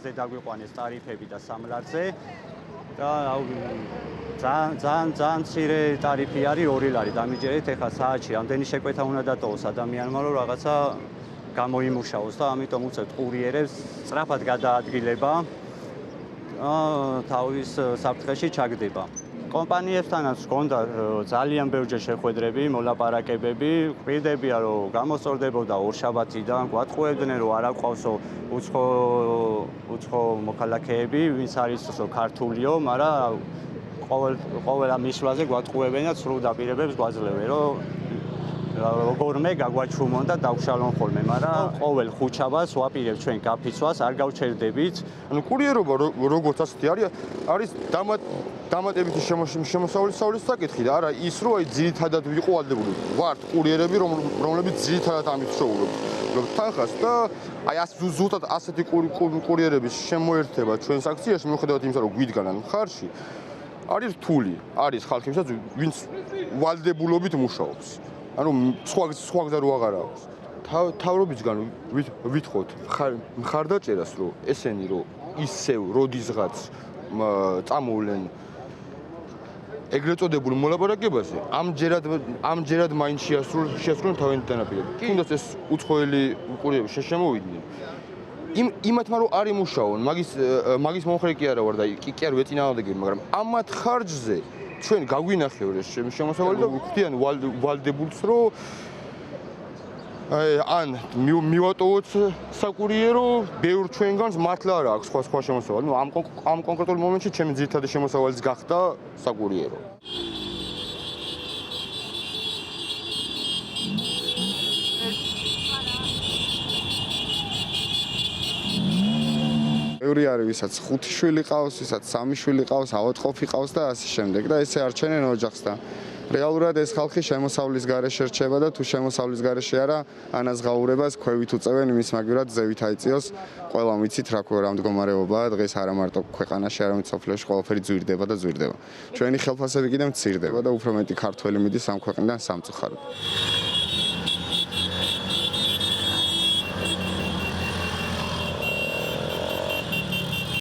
გაზზე დაგვიყვანეს ტარიფები და სამლარზე და ძალიან მცირე ტარიფი არის 2 ლარი დამიჯერეთ ეხლა საათში რამდენი შეკვეთა უნდა დატოვოს ადამიანმა რომ რაღაცა გამოიმუშაოს და ამიტომ უწევთ კურიერებს სწრაფად გადაადგილება თავის საფრთხეში ჩაგდება. კომპანიებთანაც გქონდა ძალიან ბევრჯერ შეხვედრები, მოლაპარაკებები, გვირდებია რომ გამოსწორდებოდა ორშაბათიდან, გვატყუებდნენ რომ არ აყვავსო უცხო მოქალაქეები, ვინც არის ქართულიო, მაგრამ ყოველ მისვლაზე გვატყუებენ და სრულ დაპირებებს გვაძლევენ, რომ როგორმე გაგვაჩვმონ და დავშალონ ხოლმე, მაგრამ ყოველ ხუთშაბათს ვაპირებ ჩვენ გაფიცვას, არ გავჩერდებით. ანუ კურიერობა როგორც ასეთი არის დამატებითი შემოსავლის საკითხი და არა ის რომ აი ძირითადად ვიყო ვალდებული. ვართ კურიერები, რომლებიც ძირითადად ამით ცხოვრობთ. თანხას და აი ზუსტად ასეთი კურიერების შემოერთება ჩვენს აქციაში მიუხედავად იმისა, რომ გვიდგანან მხარში, არის რთული, არის ხალხებსაც, ვინც ვალდებულობით მუშაობს. ანუ სხვა გზა რო აღარ აქვს. თავრობისგან ვითხოვთ მხარდაჭერას, რომ ესენი რომ ისევ როდისღაც წამოვლენ ეგრეთ წოდებულ მოლაპარაკებაზე, ამჯერად მაინც შეასრულონ თავიანთი დანაპირები. თუნდაც ეს უცხოელი კურიერები შემოვიდნენ. იმათმა რომ არ იმუშაონ, მაგის მომხრე კი არა ვარ და კი არ ვეწინააღმდეგები, მაგრამ ამათ ხარჯზე ჩვენ გაგვინახევრ ეს შემოსავალი და ვხვდიან ვალდებულს რომ ან მივატოვოთ საკურიერო, ბევრ ჩვენგანს მართლა არ აქვს სხვა შემოსავალი. ნუ ამ კონკრეტულ მომენტში ჩემი ძირითადი შემოსავალიც გახდა საკურიერო. ბევრი არის ვისაც 5 შვილი ყავს, ვისაც 3 შვილი ყავს, ავადმყოფი ყავს და ასე შემდეგ და ესე არჩენენ ოჯახს და რეალურად ეს ხალხი შემოსავლის გარეშე რჩება და თუ შემოსავლის გარეშე არა, ანაზღაურებას ქვევით უწევენ იმის მაგივრად ზევით აიწიოს. ყველა ვიცით რა მდგომარეობაა დღეს არა მარტო ქვეყანაში, არამედ სოფლიოში ყველაფერი ძვირდება და ძვირდება. ჩვენი ხელფასები კიდევ მცირდება და უფრო მეტი ქართველი მიდის ამ ქვეყნიდან სამწუხაროდ.